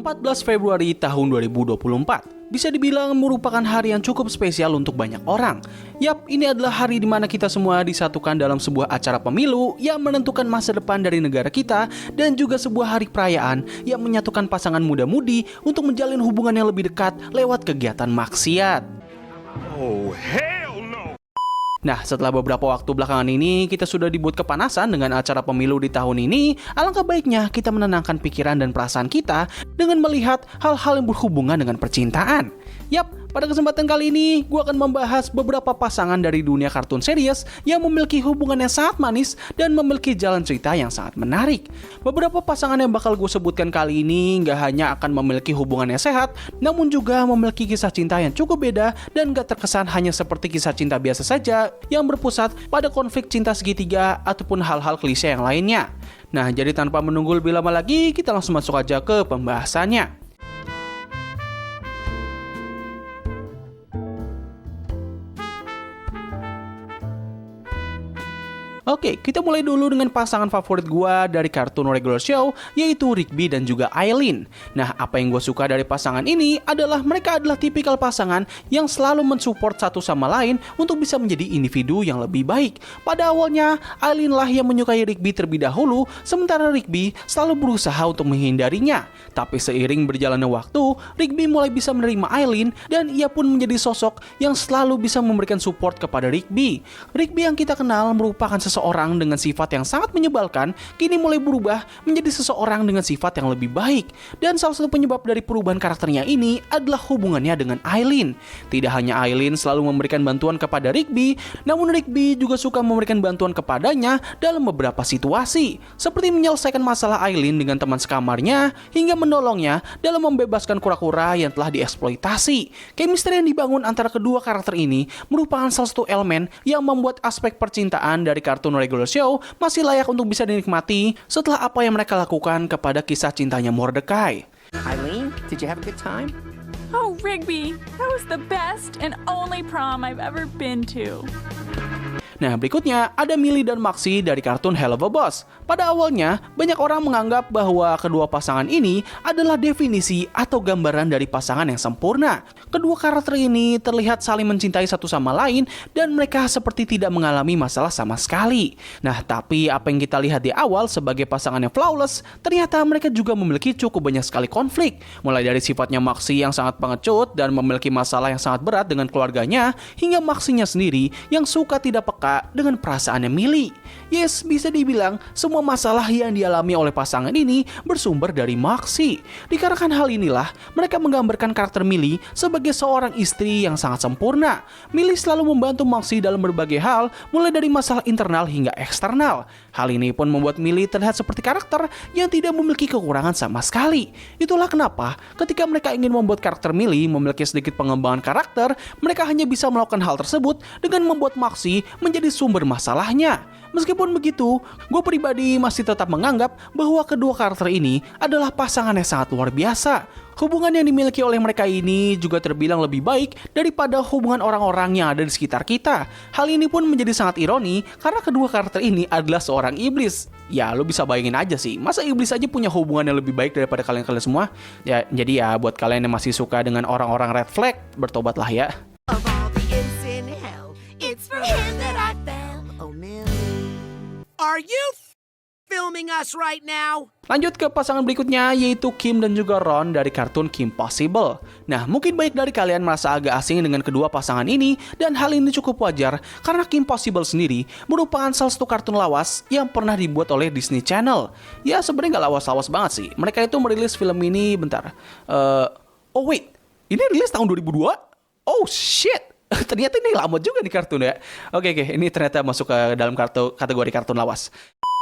14 Februari tahun 2024 bisa dibilang merupakan hari yang cukup spesial untuk banyak orang. Yap, ini adalah hari di mana kita semua disatukan dalam sebuah acara pemilu yang menentukan masa depan dari negara kita dan juga sebuah hari perayaan yang menyatukan pasangan muda-mudi untuk menjalin hubungan yang lebih dekat lewat kegiatan maksiat. Oh, hell no! Nah, setelah beberapa waktu belakangan ini, kita sudah dibuat kepanasan dengan acara pemilu di tahun ini. Alangkah baiknya kita menenangkan pikiran dan perasaan kita dengan melihat hal-hal yang berhubungan dengan percintaan. Yap, pada kesempatan kali ini, gue akan membahas beberapa pasangan dari dunia kartun series yang memiliki hubungan yang sangat manis dan memiliki jalan cerita yang sangat menarik. Beberapa pasangan yang bakal gue sebutkan kali ini nggak hanya akan memiliki hubungan yang sehat, namun juga memiliki kisah cinta yang cukup beda dan gak terkesan hanya seperti kisah cinta biasa saja yang berpusat pada konflik cinta segitiga ataupun hal-hal klise yang lainnya. Nah, jadi tanpa menunggu lebih lama lagi, kita langsung masuk aja ke pembahasannya. Oke, kita mulai dulu dengan pasangan favorit gua dari kartun regular show, yaitu Rigby dan juga Aileen. Nah, apa yang gue suka dari pasangan ini adalah mereka adalah tipikal pasangan yang selalu mensupport satu sama lain untuk bisa menjadi individu yang lebih baik. Pada awalnya, Aileen lah yang menyukai Rigby terlebih dahulu, sementara Rigby selalu berusaha untuk menghindarinya. Tapi seiring berjalannya waktu, Rigby mulai bisa menerima Aileen dan ia pun menjadi sosok yang selalu bisa memberikan support kepada Rigby. Rigby yang kita kenal merupakan seseorang dengan sifat yang sangat menyebalkan, kini mulai berubah menjadi seseorang dengan sifat yang lebih baik. Dan salah satu penyebab dari perubahan karakternya ini adalah hubungannya dengan Aileen. Tidak hanya Aileen selalu memberikan bantuan kepada Rigby, namun Rigby juga suka memberikan bantuan kepadanya dalam beberapa situasi, seperti menyelesaikan masalah Aileen dengan teman sekamarnya, hingga menolongnya dalam membebaskan kura-kura yang telah dieksploitasi. Chemistry yang dibangun antara kedua karakter ini merupakan salah satu elemen yang membuat aspek percintaan dari kartun regular show masih layak untuk bisa dinikmati setelah apa yang mereka lakukan kepada kisah cintanya Mordecai. Eileen, did you have a good time? Oh, Rigby, that was the best and only prom I've ever been to. Nah, berikutnya ada Millie dan Maxie dari kartun Hell of a Boss. Pada awalnya, banyak orang menganggap bahwa kedua pasangan ini adalah definisi atau gambaran dari pasangan yang sempurna. Kedua karakter ini terlihat saling mencintai satu sama lain dan mereka seperti tidak mengalami masalah sama sekali. Nah, tapi apa yang kita lihat di awal sebagai pasangan yang flawless, ternyata mereka juga memiliki cukup banyak sekali konflik. Mulai dari sifatnya Maxie yang sangat pengecut dan memiliki masalah yang sangat berat dengan keluarganya, hingga Maxie-nya sendiri yang suka tidak peka dengan perasaannya Millie. Yes, bisa dibilang semua masalah yang dialami oleh pasangan ini bersumber dari Maxie. Dikarenakan hal inilah, mereka menggambarkan karakter Millie sebagai seorang istri yang sangat sempurna. Millie selalu membantu Maxie dalam berbagai hal, mulai dari masalah internal hingga eksternal. Hal ini pun membuat Millie terlihat seperti karakter yang tidak memiliki kekurangan sama sekali. Itulah kenapa ketika mereka ingin membuat karakter Millie memiliki sedikit pengembangan karakter, mereka hanya bisa melakukan hal tersebut dengan membuat Maxie menjadi sumber masalahnya. Meskipun begitu, gue pribadi masih tetap menganggap bahwa kedua karakter ini adalah pasangan yang sangat luar biasa. Hubungan yang dimiliki oleh mereka ini juga terbilang lebih baik daripada hubungan orang-orang yang ada di sekitar kita. Hal ini pun menjadi sangat ironi karena kedua karakter ini adalah seorang iblis. Ya, lo bisa bayangin aja sih, masa iblis aja punya hubungan yang lebih baik daripada kalian-kalian semua? Ya, jadi ya buat kalian yang masih suka dengan orang-orang red flag, bertobatlah ya. Of all the imps in hell, it's for her that I fell. Oh, Millie. Are you filming us right now? Lanjut ke pasangan berikutnya, yaitu Kim dan juga Ron dari kartun Kim Possible. Nah, mungkin banyak dari kalian merasa agak asing dengan kedua pasangan ini, dan hal ini cukup wajar karena Kim Possible sendiri merupakan salah satu kartun lawas yang pernah dibuat oleh Disney Channel. Ya, sebenarnya nggak lawas-lawas banget sih. Mereka itu merilis film ini, oh wait, ini rilis tahun 2002? Oh shit! Ternyata ini lama juga nih kartun ya. Oke, ini ternyata masuk ke dalam kategori kartun lawas.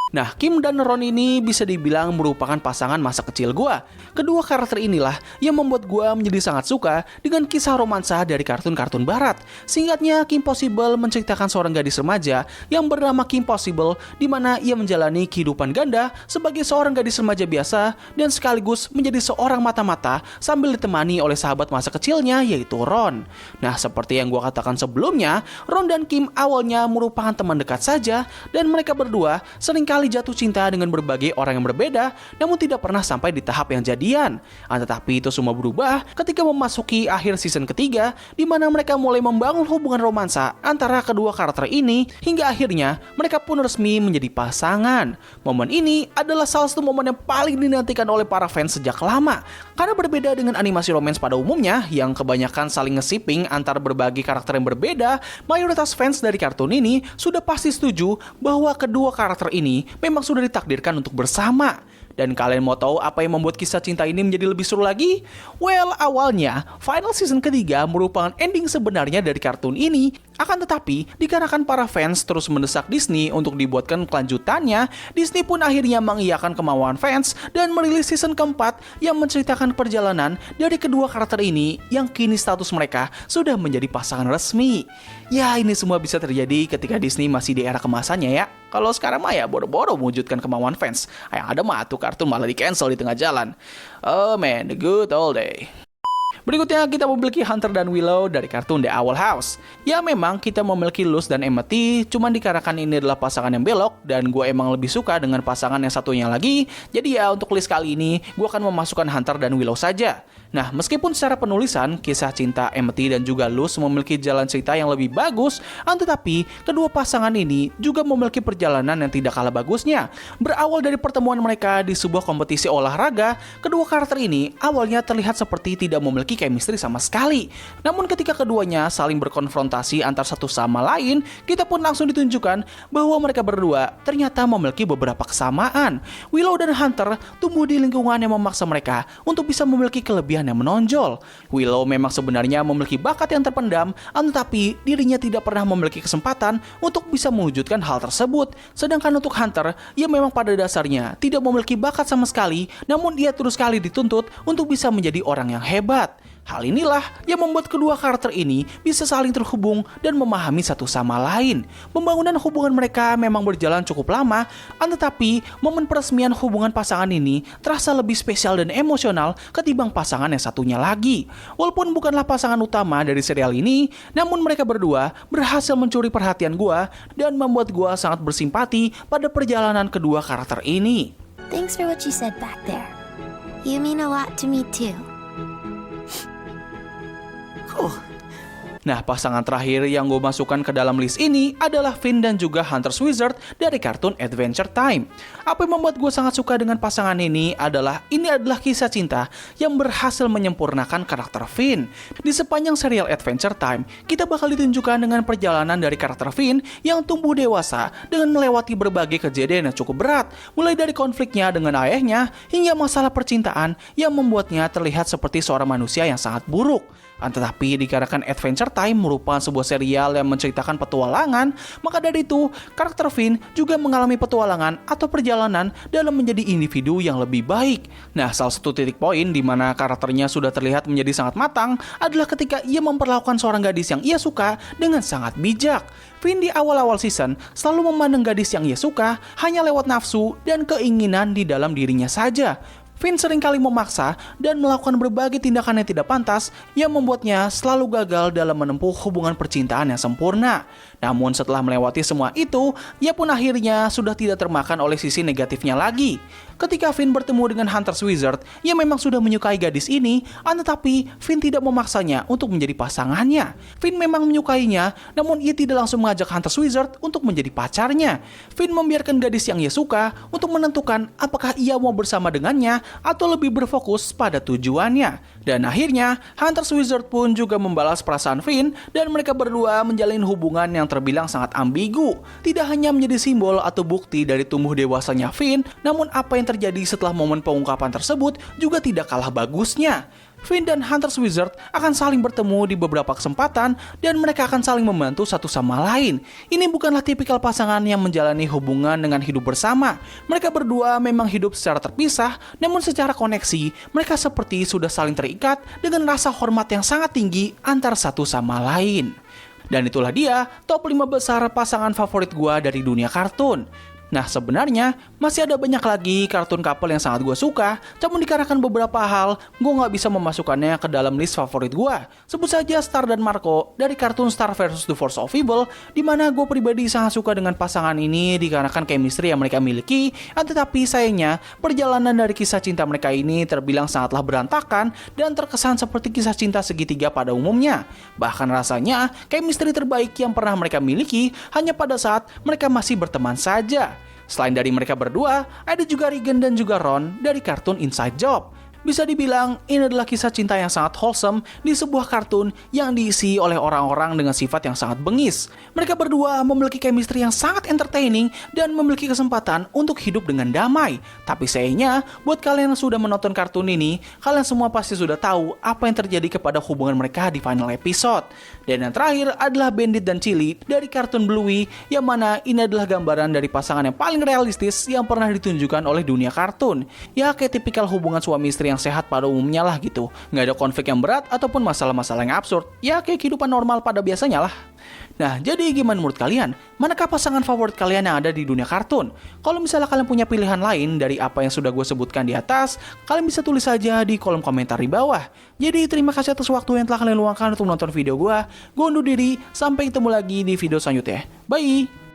Nah, Kim dan Ron ini bisa dibilang merupakan pasangan masa kecil gua. Kedua karakter inilah yang membuat gua menjadi sangat suka dengan kisah romansa dari kartun-kartun barat. Singkatnya, Kim Possible menceritakan seorang gadis remaja yang bernama Kim Possible, di mana ia menjalani kehidupan ganda sebagai seorang gadis remaja biasa dan sekaligus menjadi seorang mata-mata sambil ditemani oleh sahabat masa kecilnya, yaitu Ron. Nah, seperti yang gua katakan sebelumnya, Ron dan Kim awalnya merupakan teman dekat saja dan mereka berdua seringkali kali jatuh cinta dengan berbagai orang yang berbeda, namun tidak pernah sampai di tahap yang jadian. Tetapi itu semua berubah ketika memasuki akhir season ketiga, di mana mereka mulai membangun hubungan romansa antara kedua karakter ini, hingga akhirnya mereka pun resmi menjadi pasangan. Momen ini adalah salah satu momen yang paling dinantikan oleh para fans sejak lama, karena berbeda dengan animasi romance pada umumnya yang kebanyakan saling nge-shipping antar berbagai karakter yang berbeda, mayoritas fans dari kartun ini sudah pasti setuju bahwa kedua karakter ini memang sudah ditakdirkan untuk bersama. Dan kalian mau tahu apa yang membuat kisah cinta ini menjadi lebih seru lagi? Well, awalnya, final season ketiga merupakan ending sebenarnya dari kartun ini. Akan tetapi, dikarenakan para fans terus mendesak Disney untuk dibuatkan kelanjutannya, Disney pun akhirnya mengiyakan kemauan fans dan merilis season keempat yang menceritakan perjalanan dari kedua karakter ini yang kini status mereka sudah menjadi pasangan resmi. Ya, ini semua bisa terjadi ketika Disney masih di era kemasannya ya. Kalau sekarang mah ya boro-boro mewujudkan kemauan fans. Yang ada mah tuh kartun malah di-cancel di tengah jalan. Oh man, the good old day. Berikutnya kita memiliki Hunter dan Willow dari kartun The Owl House. Ya memang kita memiliki Luz dan Emmety, cuman dikarenakan ini adalah pasangan yang belok dan gue emang lebih suka dengan pasangan yang satunya lagi. Jadi ya untuk list kali ini gue akan memasukkan Hunter dan Willow saja. Nah, meskipun secara penulisan kisah cinta Emmety dan juga Luz memiliki jalan cerita yang lebih bagus, tetapi kedua pasangan ini juga memiliki perjalanan yang tidak kalah bagusnya. Berawal dari pertemuan mereka di sebuah kompetisi olahraga, kedua karakter ini awalnya terlihat seperti tidak memiliki chemistry sama sekali. Namun ketika keduanya saling berkonfrontasi antar satu sama lain, kita pun langsung ditunjukkan bahwa mereka berdua ternyata memiliki beberapa kesamaan. Willow dan Hunter tumbuh di lingkungan yang memaksa mereka untuk bisa memiliki kelebihan yang menonjol. Willow memang sebenarnya memiliki bakat yang terpendam, tetapi dirinya tidak pernah memiliki kesempatan untuk bisa mewujudkan hal tersebut. Sedangkan untuk Hunter, ia memang pada dasarnya tidak memiliki bakat sama sekali, namun ia terus sekali dituntut untuk bisa menjadi orang yang hebat. Hal inilah yang membuat kedua karakter ini bisa saling terhubung dan memahami satu sama lain. Pembangunan hubungan mereka memang berjalan cukup lama, tetapi momen peresmian hubungan pasangan ini terasa lebih spesial dan emosional ketimbang pasangan yang satunya lagi. Walaupun bukanlah pasangan utama dari serial ini, namun mereka berdua berhasil mencuri perhatian gua dan membuat gua sangat bersimpati pada perjalanan kedua karakter ini. Thanks for what you said back there. You mean a lot to me too. Nah, pasangan terakhir yang gue masukkan ke dalam list ini adalah Finn dan juga Hunter's Wizard dari kartun Adventure Time. Apa yang membuat gue sangat suka dengan pasangan ini adalah kisah cinta yang berhasil menyempurnakan karakter Finn. Di sepanjang serial Adventure Time, kita bakal ditunjukkan dengan perjalanan dari karakter Finn yang tumbuh dewasa dengan melewati berbagai kejadian yang cukup berat, mulai dari konfliknya dengan ayahnya hingga masalah percintaan yang membuatnya terlihat seperti seorang manusia yang sangat buruk. Tetapi dikarenakan Adventure Time merupakan sebuah serial yang menceritakan petualangan, maka dari itu karakter Finn juga mengalami petualangan atau perjalanan dalam menjadi individu yang lebih baik. Nah, salah satu titik poin di mana karakternya sudah terlihat menjadi sangat matang adalah ketika ia memperlakukan seorang gadis yang ia suka dengan sangat bijak. Finn di awal-awal season selalu memandang gadis yang ia suka hanya lewat nafsu dan keinginan di dalam dirinya saja. Finn seringkali memaksa dan melakukan berbagai tindakan yang tidak pantas yang membuatnya selalu gagal dalam menempuh hubungan percintaan yang sempurna. Namun setelah melewati semua itu, ia pun akhirnya sudah tidak termakan oleh sisi negatifnya lagi. Ketika Finn bertemu dengan Hunter's Wizard, ia memang sudah menyukai gadis ini, tetapi Finn tidak memaksanya untuk menjadi pasangannya. Finn memang menyukainya, namun ia tidak langsung mengajak Hunter's Wizard untuk menjadi pacarnya. Finn membiarkan gadis yang ia suka untuk menentukan apakah ia mau bersama dengannya atau lebih berfokus pada tujuannya. Dan akhirnya, Hunter's Wizard pun juga membalas perasaan Finn dan mereka berdua menjalin hubungan yang terbilang sangat ambigu. Tidak hanya menjadi simbol atau bukti dari tumbuh dewasanya Finn, namun apa yang terjadi setelah momen pengungkapan tersebut juga tidak kalah bagusnya. Finn dan Hunter's Wizard akan saling bertemu di beberapa kesempatan dan mereka akan saling membantu satu sama lain. Ini bukanlah tipikal pasangan yang menjalani hubungan dengan hidup bersama. Mereka berdua memang hidup secara terpisah, namun secara koneksi mereka seperti sudah saling terikat dengan rasa hormat yang sangat tinggi antara satu sama lain. Dan itulah dia top 5 besar pasangan favorit gua dari dunia kartun. Nah sebenarnya masih ada banyak lagi kartun couple yang sangat gue suka, namun dikarenakan beberapa hal gue nggak bisa memasukkannya ke dalam list favorit gue. Sebut saja Star dan Marco dari kartun Star vs The Force of Evil, dimana gue pribadi sangat suka dengan pasangan ini dikarenakan chemistry yang mereka miliki, tetapi sayangnya perjalanan dari kisah cinta mereka ini terbilang sangatlah berantakan dan terkesan seperti kisah cinta segitiga pada umumnya. Bahkan rasanya chemistry terbaik yang pernah mereka miliki hanya pada saat mereka masih berteman saja. Selain dari mereka berdua, ada juga Regan dan juga Ron dari kartun Inside Job. Bisa dibilang ini adalah kisah cinta yang sangat wholesome di sebuah kartun yang diisi oleh orang-orang dengan sifat yang sangat bengis. Mereka berdua memiliki chemistry yang sangat entertaining dan memiliki kesempatan untuk hidup dengan damai. Tapi sayangnya, buat kalian yang sudah menonton kartun ini, kalian semua pasti sudah tahu apa yang terjadi kepada hubungan mereka di final episode. Dan yang terakhir adalah Bandit dan Chili dari kartun Bluey, yang mana ini adalah gambaran dari pasangan yang paling realistis yang pernah ditunjukkan oleh dunia kartun. Ya kayak tipikal hubungan suami istri yang sehat pada umumnya lah gitu. Nggak ada konflik yang berat ataupun masalah-masalah yang absurd. Ya kayak kehidupan normal pada biasanya lah. Nah, jadi gimana menurut kalian? Manakah pasangan favorit kalian yang ada di dunia kartun? Kalau misalnya kalian punya pilihan lain dari apa yang sudah gue sebutkan di atas, kalian bisa tulis saja di kolom komentar di bawah. Jadi terima kasih atas waktu yang telah kalian luangkan untuk menonton video gue. Gue undur diri, sampai ketemu lagi di video selanjutnya. Bye!